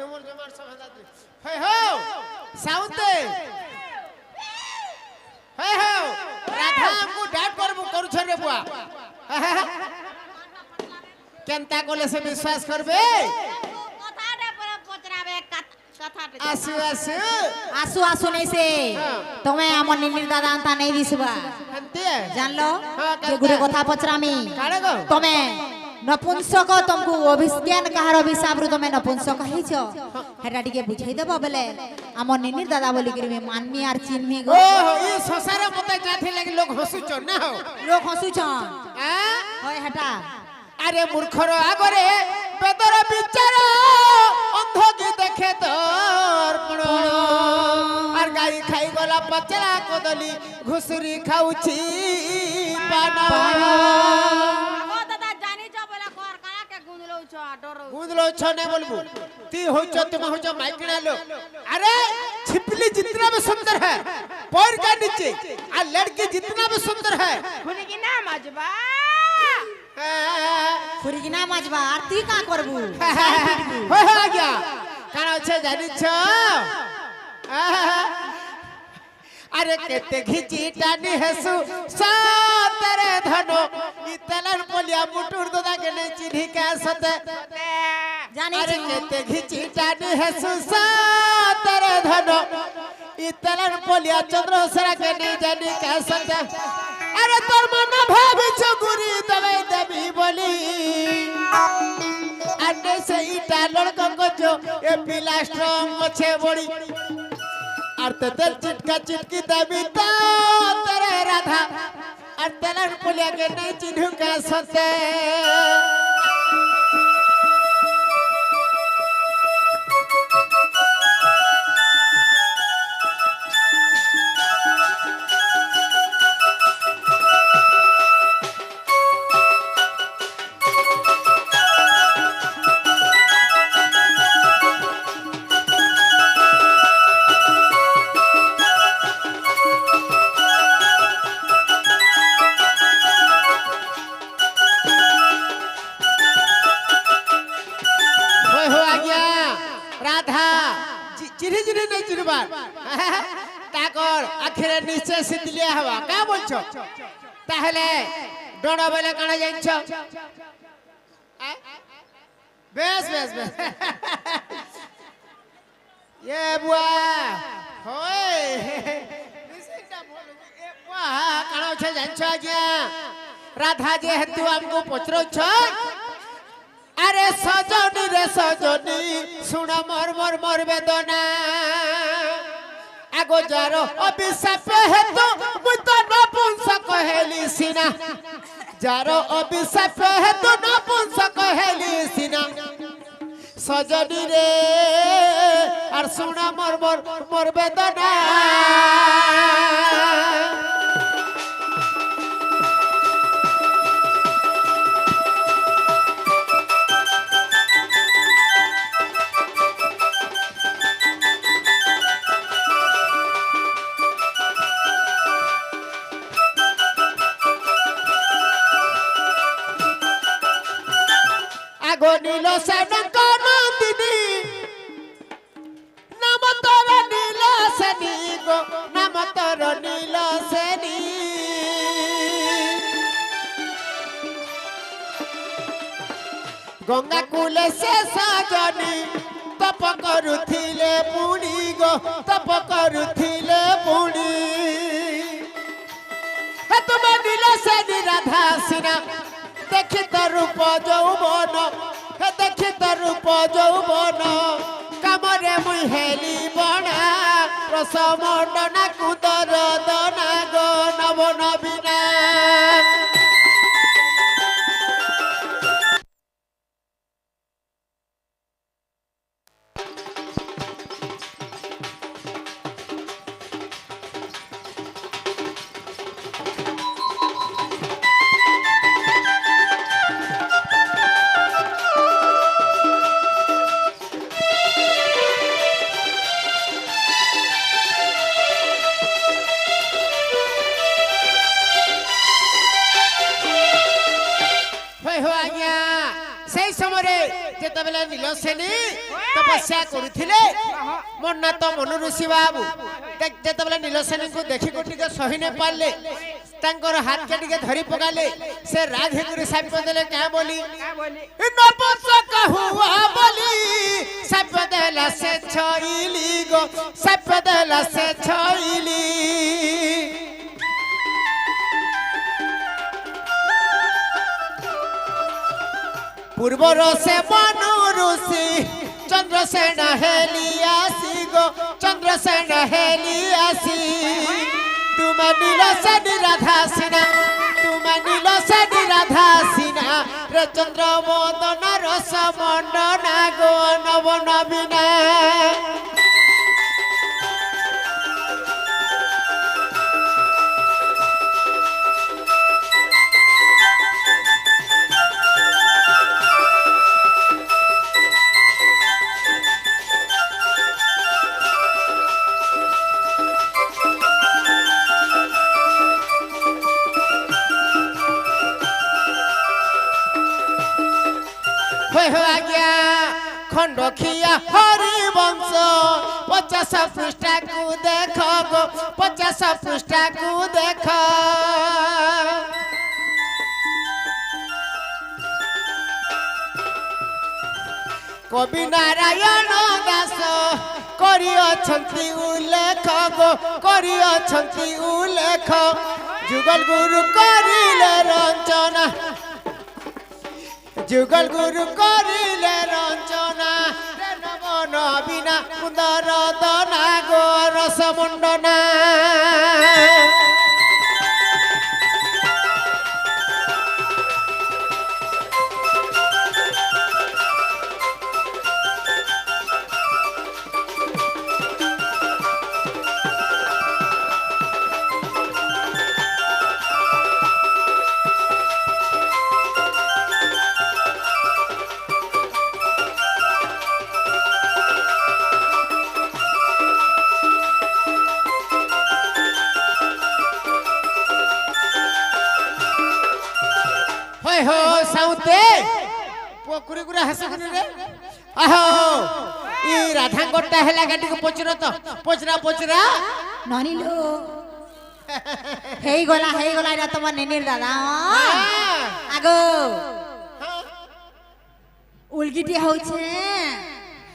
तुमर जमार समाधा हे हो साउते हे हो राधा हमको डाट करबो करू छ रे बुआ केनता कोले से विश्वास करबे কথাটা পরে পচরাবে কথাটা आसु आसु আসু আসু নাই সে তুমি আমার নিনির দাদা আনতা নাই দিছবা हंती জানলো হ্যাঁ, যে গুড়ে কথা পচরামি কাড়ে গো তুমি নপুংসক তুমকু অভিজ্ঞান কাহার অভিশাপরু তুমি নপুংসক হইছ হেটা টিকে বুঝাই দেব বলে আমার নিনির দাদা বলি করিবে মানমি আর চিনমি গো ओहो ये संसार मते जाथे लगे लोग हसुच ना हो লোক হসুছন आ হয় হেটা अरे मूर्खर आगरे बेदर विचार अंध की देखे दर्पण और गाई खाई गला पचला कोदली घुसरी खाउची पान ও দাদা জানিছ বলে কর কাকে গুনলৌছ ডরৌ गुदलो छने बोलबू ती होच तुम होच माइकना लो अरे छिपली जितना भी सुंदर है पैर का नीचे और लड़की जितना भी सुंदर है খুনি কি নাম আজবা খুরি কি নাম আজবা আর তুই কা করবু हो गया काना छे जानी छ अरे केते घिची टानी हेसु सातरे धनो इतलन पोलिया मुटुर दोदा के ने चिन्ही का सते জানি अरे केते घिची टानी हेसु सातरे धनो इतलन पोलिया चंद्रसरा के ने जानी का सते अरे तोर मन भाभी छगुरी तवे देवी बोली अने से इटा लड़को को जो ए पिला स्ट्रांग मछे बड़ी और तेल चिटका चिटकी देवी ता तेरे राधा और तेलन पुलिया के नहीं चिन्हू का सते राधा चिन्ही चिन्ही नहीं चिन्हबार ताकर आखिरे निश्चय सिद्धलिया हवा का बोलछो ताहले डोडा बेले काना जाइछ बेस बेस बेस ये बुआ होय निश्चयटा बोलु ए बुआ काना छे जाइछ आज्ञा राधा जे हेतु हमको पचरो छ अरे सजनी रे सजनी सुन मोर मोर मोर वेदना आगो जारो अभिशाप हेतु मुई तो नपुंसक हेली सिना जारो अभिशाप हेतु नपुंसक हेली सिना सजनी रे और सुन मोर मोर मोर वेदना नील सेन नंदिनी नाम तोर नील सेनी गो नाम तोर नील सेनी गंगा कूले से सजनी तप करुथिले पुणी गो तप करुथिले पुणी तुम नील सेनी राधा सिना देखि तो रूप यौवन देखि तो रूप यौवन कामरे मुई हेली बणा रसमंडना कुदर दना गो नव नवीना जेतबेले नील सेनी তপস্যা করুଥିଲେ মোর না তো মনু ঋষি বাবু যেতবেলে নীলসেনীকে দেখি টিকে সহি নে পারলে তাঙ্কর হাতকে টিকে ধরি পকালে সে রাগ হেকুরি সাপ্য দেলে কে বলি নপুংসক হুয়া বলি সাপ্য দেলা সে ছইলি গো সাপ্য দেলা সে ছইলি পূর্বর সে মনু ঋষি চন্দ্রসেন হেলিয়াসি গো চন্দ্রসেন হেলিয়াসি তুমি নীলসেনী রাধা সিনা তুমি নীলসেনী রাধা সিনা রে চন্দ্র মদন রস মন্ডনা গো নব নবীনা আজ্ঞা খণ্ডখিয়া হরিবংশ 50 পৃষ্ঠাକୁ দেখ গো 50 পৃষ্ঠাକୁ দেখ কবি নারায়ণ দাস করিଅଛନ୍ତି উল্লেখ গো করিଅଛନ୍ତି উল্লেখ যুগল গুরু করিলে রঞ্জনা যুগল গুরু করিলে রঞ্জনা নব নবীনা কুন্দর দনা গো রসমুন্ডনা हो साउते पोकुरी गुरा हसकुनी रे आहो ई राधा गोटा हेला गाडी को पचरो तो पचरा पचरा ननिलो हेई गला रा तम नेनीर दादा आगो उलगिटी होछे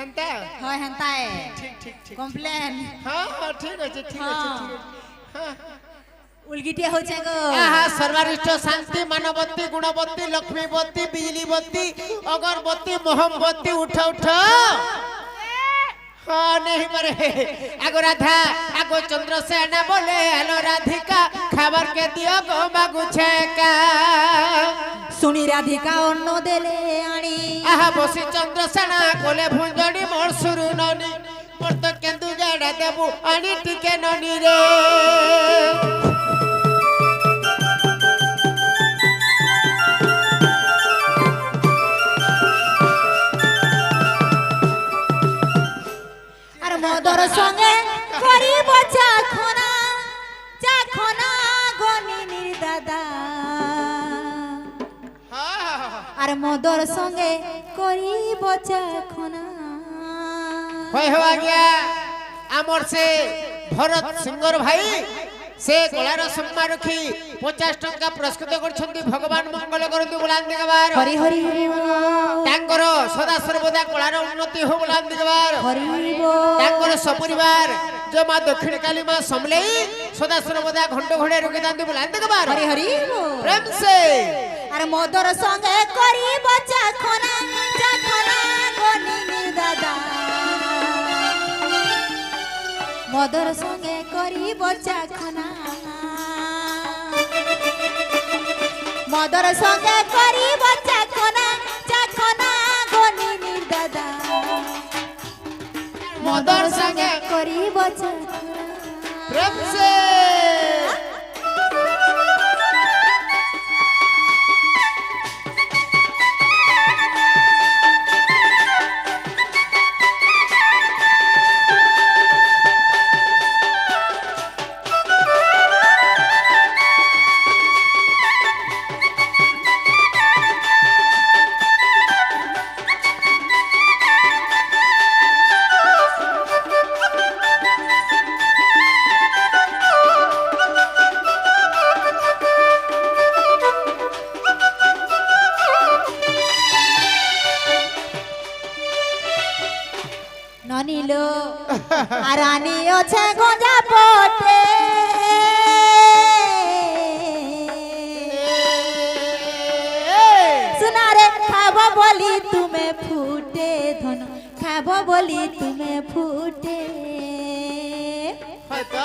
हंता होय हंता है ठीक ठीक ठीक कंप्लेन हां हां ठीक है ठीक है हां उलगिटिया हो जाएगा आहा सर्वरिष्ठ शांति मानवती गुणवती लक्ष्मीवती बिजलीवती अगरबत्ती मोहम्बती उठ उठ हाँ नहीं मरे आगो राधा आगो चंद्रसेना बोले हेलो राधिका खबर के दियो गो मागु छेका सुनी राधिका अन्न देले आनी आहा बसी चंद्रसेना कोले भुंजड़ी मोर सुरु ननी मोर तो केंदु जड़ा देबु आनी टिके ननी रे মদর সঙ্গে করিব চাখনা চাখনা গনিনীর দাদা আর মদর সঙ্গে করিব চাখনা হয় হওয়া গিয়া আমর সে ভরত সিংহর ভাই से गोलार सम्मा रखी 50 टंका पुरस्कृत करछंती भगवान मंगल करंतु बुलांदी गवार हरि हरि तांकर सदा सर्वदा गोलार उन्नति हो बुलांदी गवार हरि तांकर सपरिवार जो मां दक्षिण काली मां समलेई सदा सर्वदा घंट घोड़े रुके दांदी बुलांदी गवार हरि हरि प्रेम से अरे मोदर संगे करी बच्चा खना चाखना गनिनी दादा मदर संगे करी बच्चा खना मदर संगे करी बच्चा खना चाखना गनिनी दादा मदर संगे करी बच्चा प्रेम से ননিলো আর রানী আছে গঞ্জা পটে সুনারে খাব বলি তুমি ফুটে ধন খাব বলি তুমি ফুটে হয়তো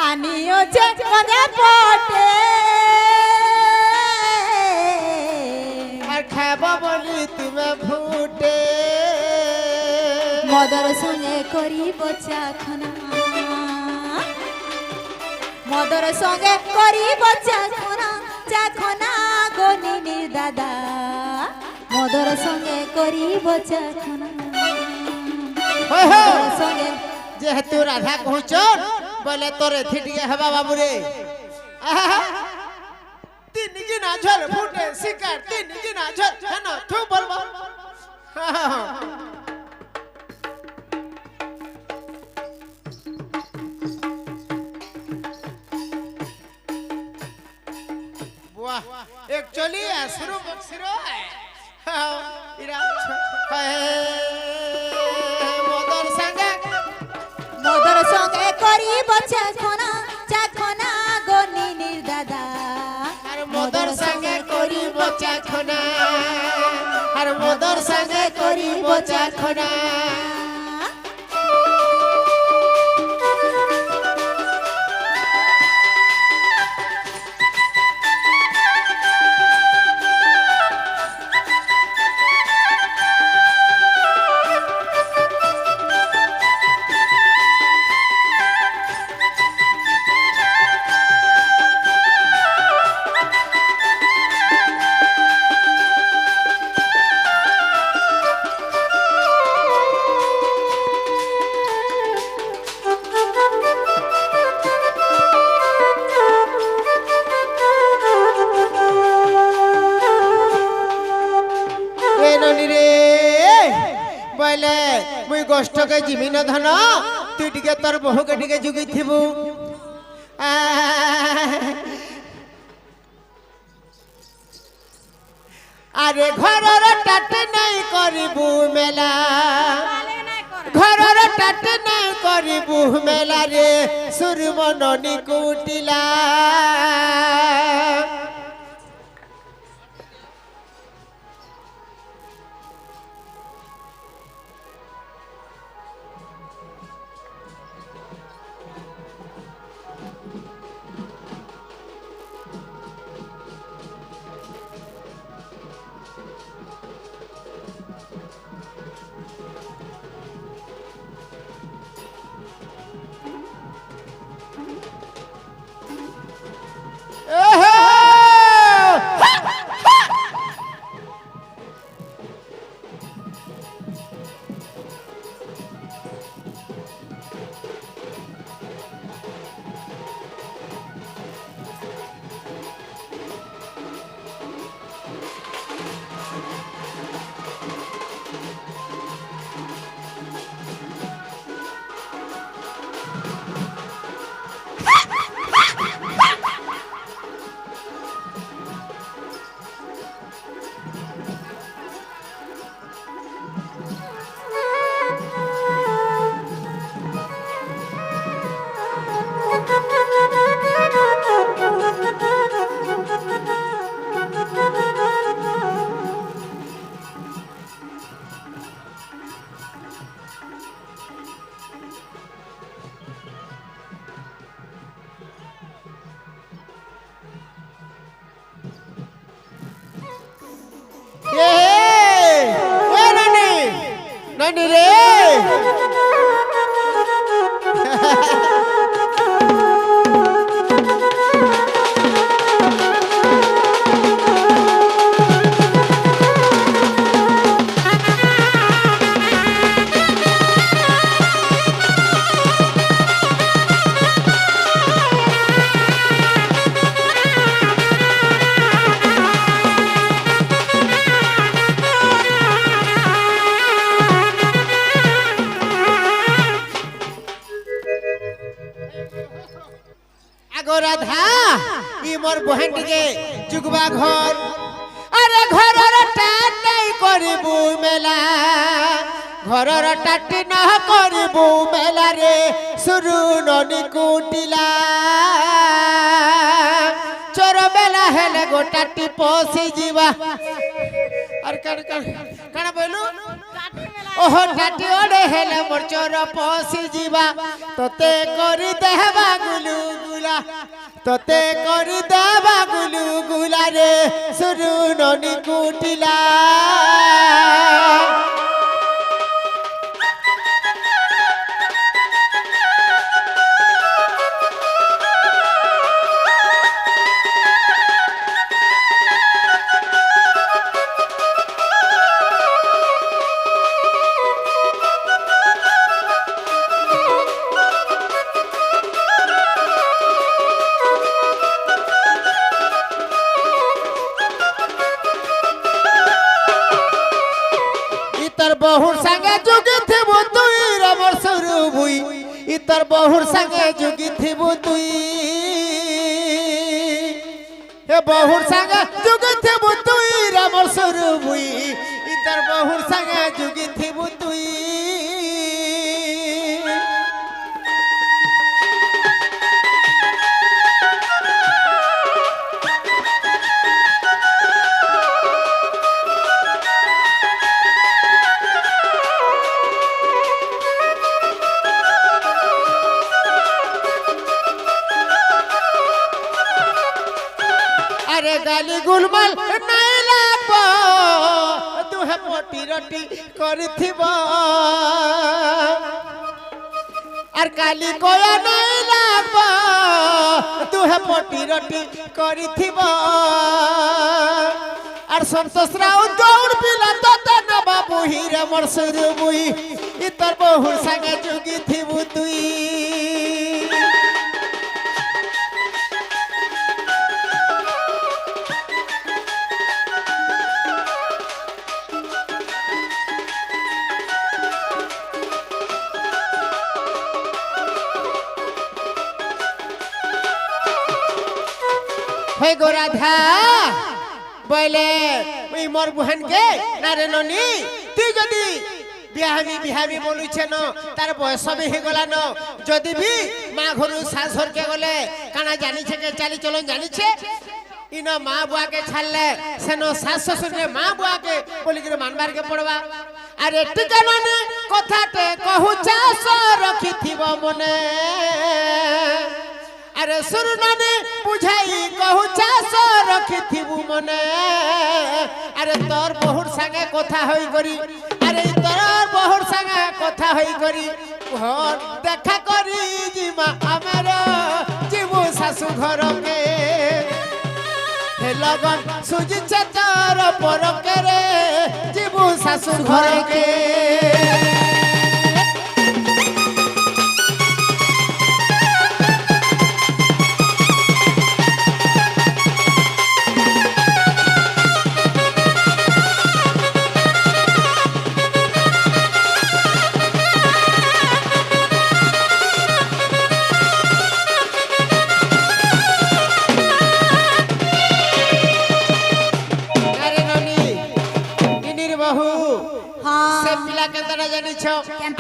আনিওছে গঞ্জা পটে আর খাবো বলি তুমি ফুটে মদর সঙ্গে করিব চাখনা মদর সঙ্গে করিব চাখনা চাখনা গনিনীর দাদা মদর সঙ্গে করিব চাখনা মদর সঙ্গে যেহেতু রাধা কহুছ বলে তোর এথি টিকে হবা বাবুরে তিন গিনা ঝল ফুটে শিকার তিন গিনা ঝল হেন থু বলবা वाह एक्चुअली असुरो बक्सिरो इरा मदर संगे মদর সঙ্গে করিব চাখনা চাখনা গনিনীর দাদা আর মদর संगे করিব চাখনা আর মদর संगे করিব চাখনা বলে মুই গোষ্ঠকে জিমি ন ধন তুই টিকে তোর বহুকে টিকে যুগি থিবু আরে ঘরর টাটে নাই করিবু মেলা ঘরর টাটে নাই করিবু মেলা রে সুরমননি কুটিলা নানি রে মোর বহেন টিকে যুগবা ঘর আরে ঘরর টাটাই করিবু মেলা ঘরর টাটি ন করিবু মেলা রে সুরু ননি কুটিলা চোর বেলা হেলে গোটাটি পশি ଯିବା আর কানা বলু ওহ টাটি ওড়ে হেলে মোর চোর পশি ଯିବା তোতে করি দেহবা গুলু গুলা তোতে করি দেবা গুলু গুলা রে সুরু ননি কুটিলা বহুর সঙ্গে যুগি থিবু তুই রমর সরু বুই ইতর বহুর সঙ্গে যুগি থিবু তুই হে বহুর সঙ্গে যুগি থিবু তুই রমর সরু বুই ইতর বহুর সঙ্গে যুগি থিবু তুই আরে গালি গুলমাল নাই লাগব তুহে পটি রটি করিথিব আর কালি কয়া নাই লাগব তুহে পটি রটি করিথিব আর সন্তোষ রাও দৌড় পিলা তোতে নবা বুহি রে মোর সুরু বুই ইতর বহুর সঙ্গে যুগি থিবু তুই হে গো রাধা বলে ওই মোর বুহান কে না রে ননি তুই যদি বিহাবি বলুছে ন তার বয়স বি হয়ে গলা ন যদি বি মা ঘরু শাশুর কে গলে কানা জানিছে কে চালি চলন জানিছে ইন মা বুয়া কে ছাড়লে সেন শাশ শ্বশুর মা বুয়া কে বলি করে মানবার কে পড়বা আর এটি জাননে কথাতে কহু চাষ রখিথিব মনে আরে সুরনানে বুঝাই কহু চাষ রখিথিবু মনে আরে তোর বহুর সঙ্গে কথা হই করি আরে তোর বহুর সঙ্গে কথা হই করি ঘর দেখা করি জিমা আমার জিবু শাশু ঘরকে হে লগন সুজিছে তোর পরকে রে জিবু শাশু ঘরকে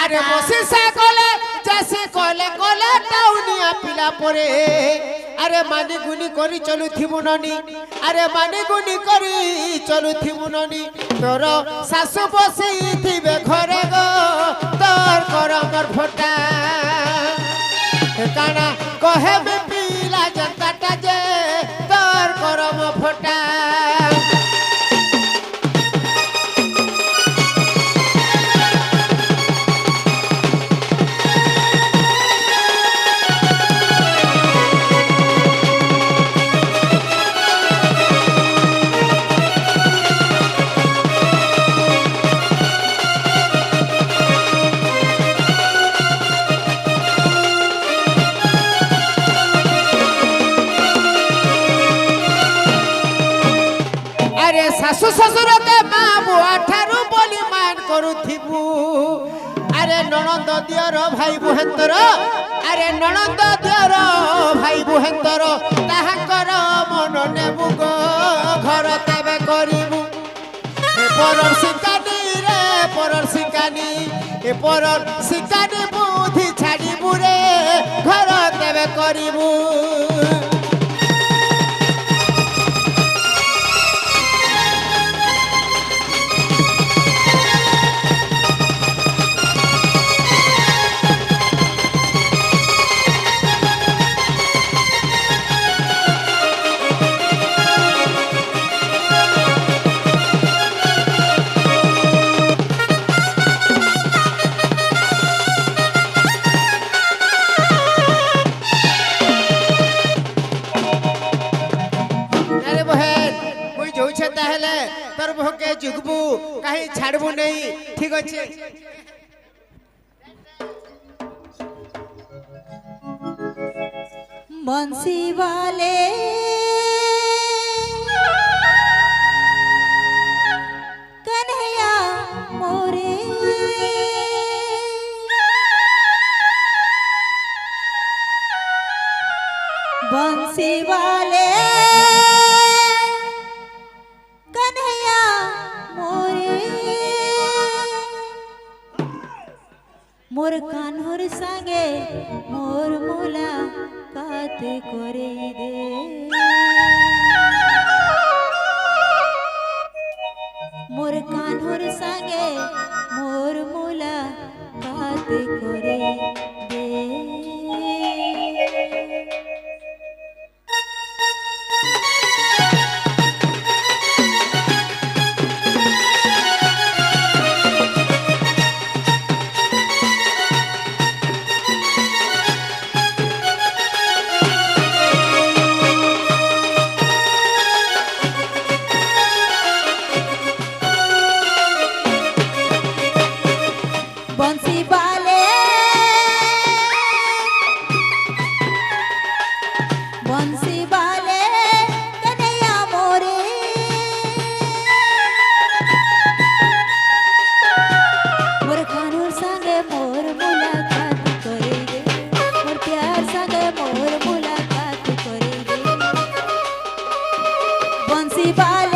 আরে বসে সে কলে জেসে কলে কলে টাউনিয়া পিলা পরে আরে মানি গুনি করি চলু থিবু ননি আরে মানি গুনি করি চলু থিবু ননি তোর শাশু বসি থিবে ঘরে গো তোর করমর ফোটা কানা কহে বে পিলা জনতাটা যে তোর করম ফোটা শাশু শ্বশুরকে মা বুয়া ঠারু বলি মান করুথিবু আরে ননন্দ দিয়র ভাই বুহেন্দর আরে ননন্দ দিয়র ভাই বুহেন্দর তাহাঙ্কর পরর শিকানি রে পরর শিকানি এ পরর শিকানি বুদ্ধি ছাড়িবু রে ঘর তেবে করিবু তাহলে তোর ভোকে যুগবু কাহি ছাড়বু নেই ঠিক আছে बंसी वाले कन्हैया मोरे बंसी वाले कन्हैया मोरे मोर कान्हर संगे मोर मोला कात करे दे मोर कान्हर संगे मोर मोला कात करे दे बंसी वाले कन्हैया मोरे मोर कानूर संगे मोर मुलाकात करे दे मोर प्यार संगे मोर मुलाकात करे दे बंसी वाले